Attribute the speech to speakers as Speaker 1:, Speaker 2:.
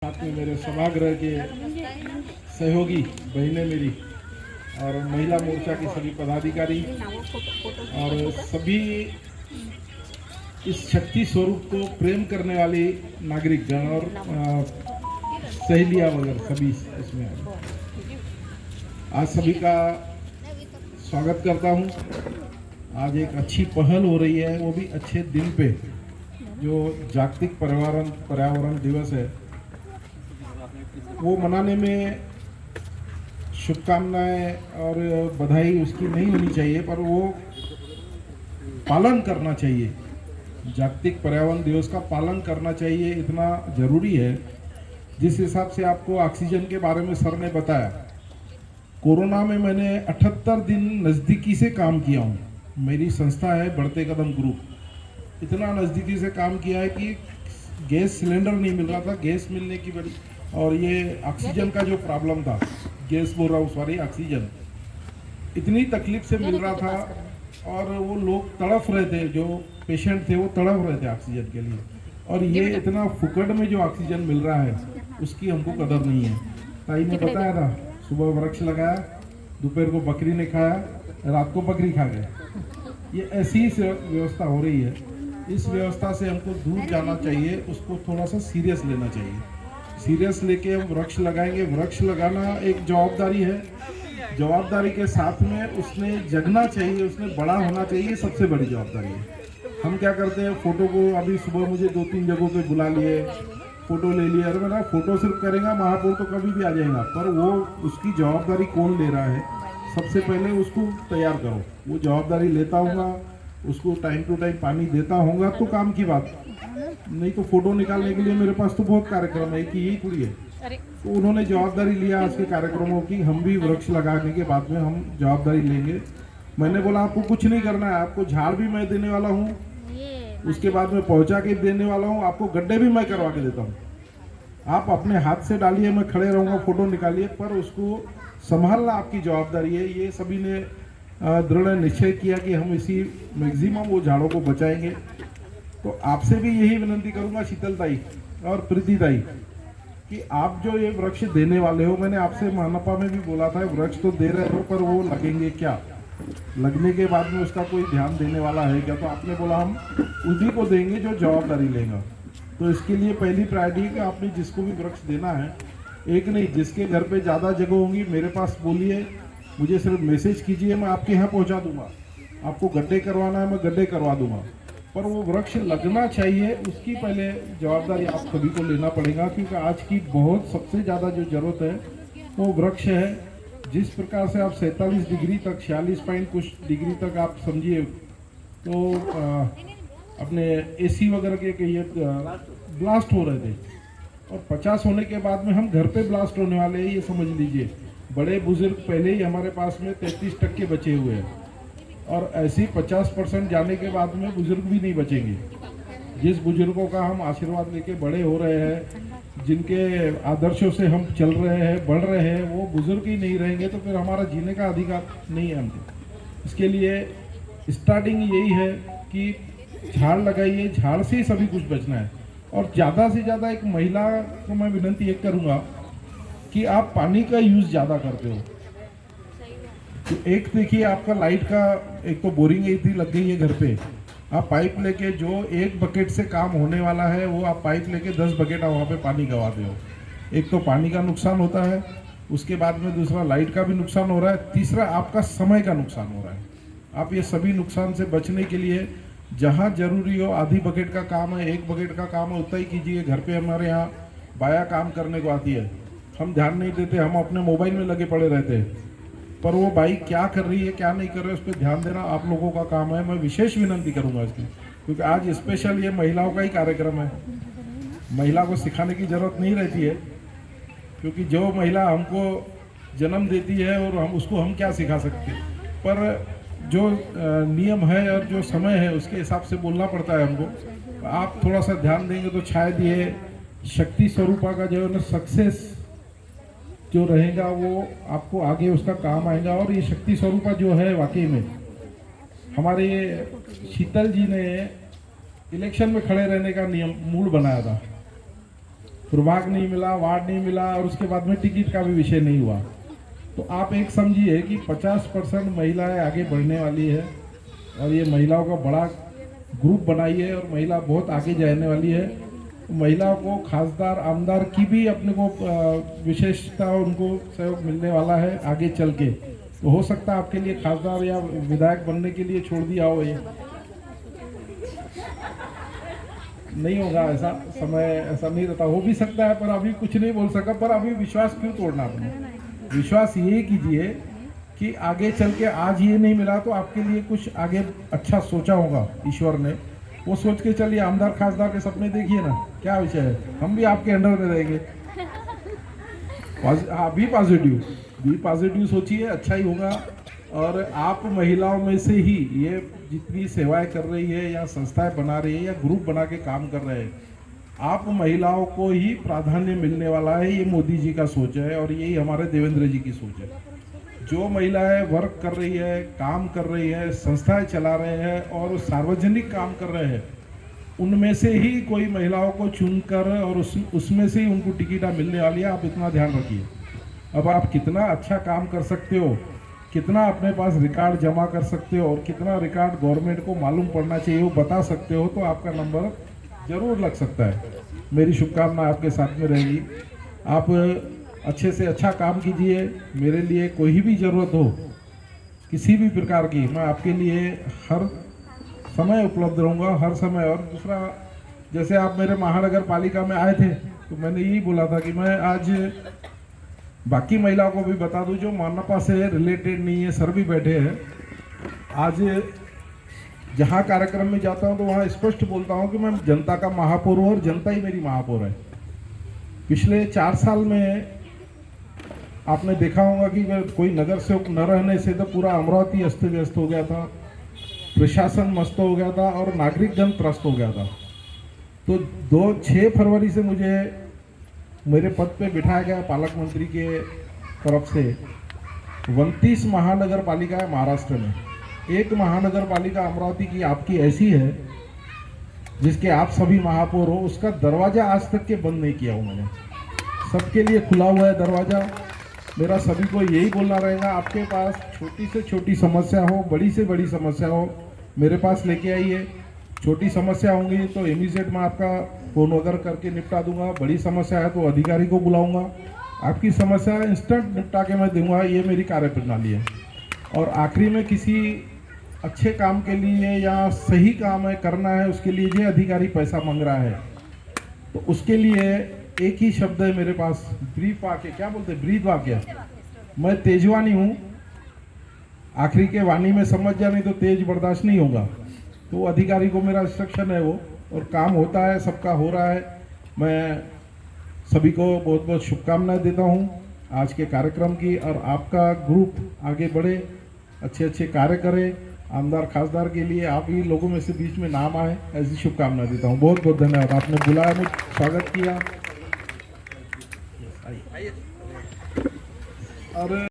Speaker 1: साथ में मेरे सभागृह के सहयोगी बहनें मेरी और महिला मोर्चा के सभी पदाधिकारी और सभी इस शक्ति स्वरूप को प्रेम करने वाली नागरिकगण और सहेलियां वगैरह सभी इसमें आज सभी का स्वागत करता हूं। आज एक अच्छी पहल हो रही है, वो भी अच्छे दिन पे, जो जागतिक पर्यावरण दिवस है वो मनाने में शुभकामनाएं और बधाई उसकी नहीं होनी चाहिए, पर वो पालन करना चाहिए। जागतिक पर्यावरण दिवस का पालन करना चाहिए, इतना ज़रूरी है। जिस हिसाब से आपको ऑक्सीजन के बारे में सर ने बताया, कोरोना में मैंने 78 दिन नज़दीकी से काम किया हूँ। मेरी संस्था है बढ़ते कदम ग्रुप। इतना नज़दीकी से काम किया है कि गैस सिलेंडर नहीं मिल रहा था, गैस मिलने की बड़ी, और ये ऑक्सीजन का जो प्रॉब्लम था, गैस बोल रहा हूँ सॉरी, ऑक्सीजन इतनी तकलीफ से मिल रहा था और वो लोग तड़प रहे थे, जो पेशेंट थे वो तड़प रहे थे ऑक्सीजन के लिए। और ये इतना फुकट में जो ऑक्सीजन मिल रहा है उसकी हमको कदर नहीं है। ताई ने बताया था, सुबह वृक्ष लगाया, दोपहर को बकरी ने खाया, रात को बकरी खा गए। ये ऐसी ही व्यवस्था हो रही है। इस व्यवस्था से हमको दूर जाना चाहिए, उसको थोड़ा सा सीरियस लेना चाहिए। सीरियस लेके हम वृक्ष लगाएंगे। वृक्ष लगाना एक जवाबदारी है, जवाबदारी के साथ में उसने जगना चाहिए, उसने बड़ा होना चाहिए, सबसे बड़ी जवाबदारी है। हम क्या करते हैं, फोटो को, अभी सुबह मुझे 2-3 जगहों पे बुला लिए, फोटो ले लिए। अरे मैंने फोटो सिर्फ करेगा, महापौर तो कभी भी आ जाएगा, पर वो उसकी जवाबदारी कौन ले रहा है, सबसे पहले उसको तैयार करो। वो जवाबदारी लेता होगा, उसको टाइम टू टाइम पानी देता होगा तो काम की बात, नहीं तो फोटो निकालने के लिए मेरे पास तो बहुत कार्यक्रम है कि यही थोड़ी है। तो उन्होंने जवाबदारी लिया आज के कार्यक्रमों की, हम भी वृक्ष लगाने के बाद में हम जवाबदारी लेंगे। मैंने बोला आपको कुछ नहीं करना है, आपको झाड़ भी मैं देने वाला हूँ, उसके बाद में पहुँचा के देने वाला हूँ, आपको गड्ढे भी मैं करवा के देता हूँ। आप अपने हाथ से डालिए, मैं खड़े रहूँगा, फोटो निकालिए, पर उसको संभालना आपकी जवाबदारी है। ये सभी ने दृढ़ निश्चय किया कि हम इसी मैक्सिमम वो झाड़ों को बचाएंगे। तो आपसे भी यही विनती करूंगा शीतल ताई और प्रीति ताई, कि आप जो ये वृक्ष देने वाले हो, मैंने आपसे मानपा में भी बोला था, वृक्ष तो दे रहे हो पर वो लगेंगे क्या, लगने के बाद में उसका कोई ध्यान देने वाला है क्या? तो आपने बोला हम उसी को देंगे जो जवाबदारी लेगा। तो इसके लिए पहली प्रायोरिटी है कि आपने जिसको भी वृक्ष देना है, एक नहीं, जिसके घर पे ज़्यादा जगह होंगी मेरे पास बोलिए, मुझे सिर्फ मैसेज कीजिए, मैं आपके यहाँ पहुँचा दूंगा। आपको गड्ढे करवाना है, मैं गड्ढे करवा दूंगा, पर वो वृक्ष लगना चाहिए, उसकी पहले जवाबदारी आप सभी को लेना पड़ेगा। क्योंकि आज की बहुत सबसे ज़्यादा जो ज़रूरत है वो वृक्ष है। जिस प्रकार से आप 47 डिग्री तक, 46 पॉइंट कुछ डिग्री तक आप समझिए, तो अपने एसी वगैरह के कहिए ब्लास्ट हो रहे थे, और 50 होने के बाद में हम घर पे ब्लास्ट होने वाले हैं, ये समझ लीजिए। बड़े बुजुर्ग पहले ही हमारे पास में 33% बचे हुए हैं, और ऐसी 50% जाने के बाद में बुजुर्ग भी नहीं बचेंगे। जिस बुजुर्गों का हम आशीर्वाद लेके बड़े हो रहे हैं, जिनके आदर्शों से हम चल रहे हैं, बढ़ रहे हैं, वो बुजुर्ग ही नहीं रहेंगे तो फिर हमारा जीने का अधिकार नहीं है हमको। इसके लिए स्टार्टिंग यही है कि झाड़ लगाइए, झाड़ से ही सभी कुछ बचना है। और ज़्यादा से ज़्यादा एक महिला को मैं विनती एक करूँगा कि आप पानी का यूज़ ज़्यादा करते हो। तो एक देखिए, आपका लाइट का एक तो बोरिंग इतनी लग गई है घर पे, आप पाइप लेके, जो एक बकेट से काम होने वाला है वो आप पाइप लेके 10 बकेट वहाँ पे पानी गवाते हो। एक तो पानी का नुकसान होता है, उसके बाद में दूसरा लाइट का भी नुकसान हो रहा है, तीसरा आपका समय का नुकसान हो रहा है। आप ये सभी नुकसान से बचने के लिए जहाँ जरूरी हो, आधी बकेट का काम है, 1 बकेट का काम है, उतना ही कीजिए। घर पे हमारे यहाँ बाया काम करने को आती है, हम ध्यान नहीं देते, हम अपने मोबाइल में लगे पड़े रहते हैं, पर वो बाई क्या कर रही है क्या नहीं कर रही है उस पर ध्यान देना आप लोगों का काम है। मैं विशेष विनती करूंगा इसकी, क्योंकि आज स्पेशल ये महिलाओं का ही कार्यक्रम है। महिला को सिखाने की ज़रूरत नहीं रहती है, क्योंकि जो महिला हमको जन्म देती है और हम उसको हम क्या सिखा सकते हैं, पर जो नियम है और जो समय है उसके हिसाब से बोलना पड़ता है हमको। आप थोड़ा सा ध्यान देंगे तो शायद ये शक्ति स्वरूपा का जो है ना सक्सेस जो रहेगा वो आपको आगे उसका काम आएगा। और ये शक्ति स्वरूपा जो है, वाकई में हमारे शीतल जी ने इलेक्शन में खड़े रहने का नियम मूड बनाया था, प्रभाग नहीं मिला, वार्ड नहीं मिला और उसके बाद में टिकट का भी विषय नहीं हुआ। तो आप एक समझिए कि 50% महिलाएं आगे बढ़ने वाली है और ये महिलाओं का बड़ा ग्रुप बनाई है और महिला बहुत आगे जाने वाली है। महिलाओं को खासदार आमदार की भी अपने को विशेषता उनको सहयोग मिलने वाला है आगे चल के। तो हो सकता है आपके लिए खासदार या विधायक बनने के लिए छोड़ दिया हो, ये नहीं होगा, ऐसा समय ऐसा नहीं रहता। हो भी सकता है पर अभी कुछ नहीं बोल सका। पर अभी विश्वास क्यों तोड़ना आपने? विश्वास ये कीजिए कि आगे चल के आज ये नहीं मिला तो आपके लिए कुछ आगे अच्छा सोचा होगा ईश्वर ने। वो सोच के चलिए, आमदार खासदार के सपने देखिए ना, क्या विषय है, हम भी आपके अंडर में रहेंगे। हाँ, बी पॉजिटिव सोचिए, अच्छा ही होगा। और आप महिलाओं में से ही ये जितनी सेवाएं कर रही है या संस्थाएं बना रही है या ग्रुप बना के काम कर रहे हैं, आप महिलाओं को ही प्राधान्य मिलने वाला है। ये मोदी जी का सोच है और यही हमारे देवेंद्र जी की सोच है। जो महिलाएं वर्क कर रही है, काम कर रही है, संस्थाएं चला रहे हैं और सार्वजनिक काम कर रहे हैं, उनमें से ही कोई महिलाओं को चुनकर और उसमें से ही उनको टिकट मिलने वाली है। आप इतना ध्यान रखिए। अब आप कितना अच्छा काम कर सकते हो, कितना अपने पास रिकॉर्ड जमा कर सकते हो और कितना रिकॉर्ड गवर्नमेंट को मालूम पड़ना चाहिए वो बता सकते हो, तो आपका नंबर जरूर लग सकता है। मेरी शुभकामना आपके साथ में रहेगी। आप अच्छे से अच्छा काम कीजिए। मेरे लिए कोई भी ज़रूरत हो किसी भी प्रकार की, मैं आपके लिए हर समय उपलब्ध रहूँगा, हर समय। और दूसरा, जैसे आप मेरे महानगर पालिका में आए थे तो मैंने यही बोला था कि मैं आज बाकी महिलाओं को भी बता दूं जो मानपा से रिलेटेड नहीं है, सर भी बैठे हैं। आज जहाँ कार्यक्रम में जाता हूँ तो वहाँ स्पष्ट बोलता हूँ कि मैं जनता का महापौर हूँ और जनता ही मेरी महापौर है। पिछले 4 साल में आपने देखा होगा कि कोई नगर सेवक न रहने से तो पूरा अमरावती अस्त व्यस्त हो गया था, प्रशासन मस्त हो गया था और नागरिकजन त्रस्त हो गया था। तो 6 फरवरी से मुझे मेरे पद पे बिठाया गया पालक मंत्री के तरफ से 29 महानगर पालिका है महाराष्ट्र में। एक महानगर पालिका अमरावती की आपकी ऐसी है जिसके आप सभी महापौर हो, उसका दरवाजा आज तक के बंद नहीं किया हूँ मैंने। सबके लिए खुला हुआ है दरवाजा। मेरा सभी को यही बोलना रहेगा, आपके पास छोटी से छोटी समस्या हो, बड़ी से बड़ी समस्या हो, मेरे पास लेके आइए। छोटी समस्या होंगी तो इमीडिएट मैं आपका फोन वगैरह करके निपटा दूंगा। बड़ी समस्या है तो अधिकारी को बुलाऊंगा, आपकी समस्या इंस्टेंट निपटा के मैं दूंगा। ये मेरी कार्यप्रणाली है। और आखिरी में किसी अच्छे काम के लिए या सही काम है करना है, उसके लिए जो अधिकारी पैसा मांग रहा है तो उसके लिए एक ही शब्द है मेरे पास, ब्रीफ वाक्य, क्या बोलते हैं, ब्रीफ वाक्य। मैं तेजवानी हूँ, आखिरी के वाणी में समझ जा, नहीं तो तेज बर्दाश्त नहीं होगा। तो अधिकारी को मेरा इंस्ट्रक्शन है वो, और काम होता है, सबका हो रहा है। मैं सभी को बहुत बहुत शुभकामनाएं देता हूँ आज के कार्यक्रम की। और आपका ग्रुप आगे बढ़े, अच्छे अच्छे कार्य करे, आमदार खासदार के लिए आप ही लोगों में से बीच में नाम आए, ऐसी शुभकामनाएं देता हूँ। बहुत बहुत धन्यवाद, आपने बुलाया, मुझे स्वागत किया। और